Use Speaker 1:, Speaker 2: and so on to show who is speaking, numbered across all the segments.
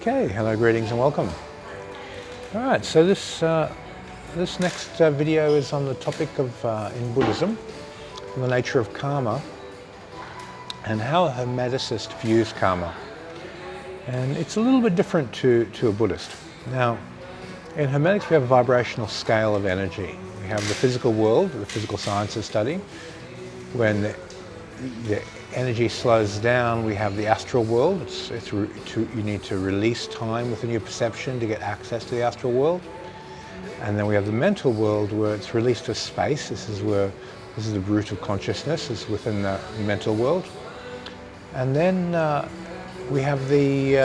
Speaker 1: Okay, hello, greetings and welcome. All right, so this next video is on the topic of, in Buddhism, the nature of karma and how a Hermeticist views karma. And it's a little bit different to a Buddhist. Now, in Hermetics we have a vibrational scale of energy. We have the physical world, the physical sciences study. When the energy slows down, we have the astral world. You need to release time within your perception to get access to the astral world. And then we have the mental world, where it's released to space. This is the root of consciousness, is within the mental world. And then we have the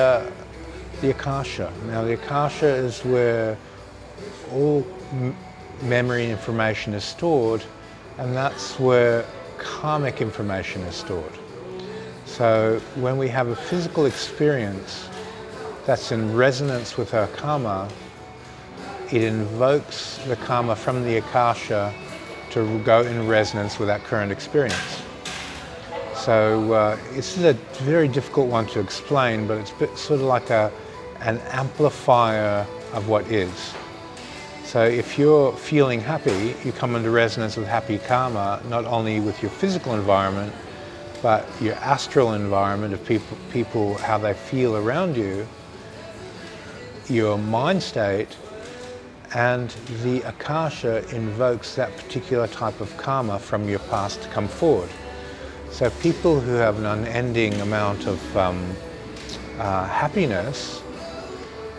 Speaker 1: Akasha. Now the Akasha is where all memory and information is stored, and that's where karmic information is stored. So when we have a physical experience that's in resonance with our karma, it invokes the karma from the Akasha to go in resonance with that current experience. So this is a very difficult one to explain, but it's sort of like an amplifier of what is. So if you're feeling happy, you come into resonance with happy karma, not only with your physical environment, but your astral environment of people, how they feel around you, your mind state, and the Akasha invokes that particular type of karma from your past to come forward. So people who have an unending amount of happiness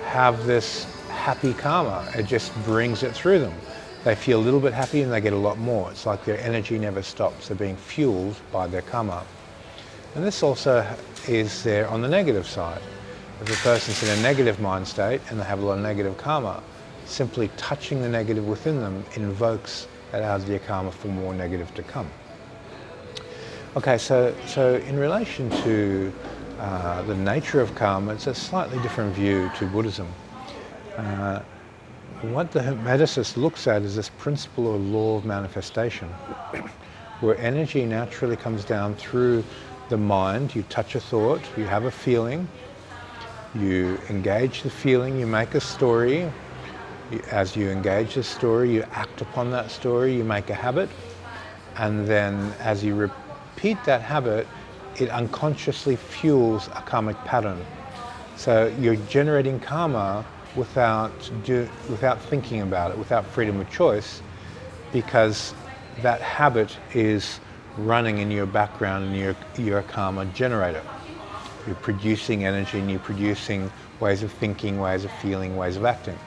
Speaker 1: have this happy karma. It just brings it through them. They feel a little bit happy and they get a lot more. It's like their energy never stops. They're being fueled by their karma. And this also is there on the negative side. If a person's in a negative mind state and they have a lot of negative karma, simply touching the negative within them invokes that out of their karma for more negative to come. Okay, so in relation to the nature of karma, it's a slightly different view to Buddhism. What the Hermeticist looks at is this principle or law of manifestation, where energy naturally comes down through the mind. You touch a thought, you have a feeling, you engage the feeling, you make a story. As you engage the story, you act upon that story, you make a habit, and then as you repeat that habit, it unconsciously fuels a karmic pattern. So you're generating karma without thinking about it, without freedom of choice, because that habit is running in your background and you're a karma generator. You're producing energy and you're producing ways of thinking, ways of feeling, ways of acting.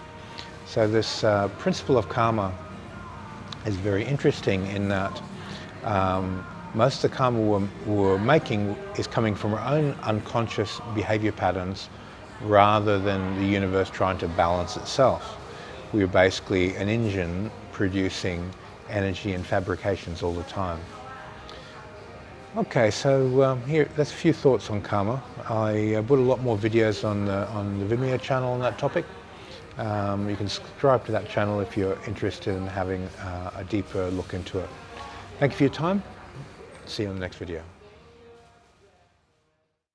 Speaker 1: So this principle of karma is very interesting in that most of the karma we're making is coming from our own unconscious behavior patterns rather than the universe trying to balance itself. We're basically an engine producing energy and fabrications all the time. Okay, so here, that's a few thoughts on karma. I put a lot more videos on the Vimeo channel on that topic. You can subscribe to that channel if you're interested in having a deeper look into it. Thank you for your time. See you on the next video.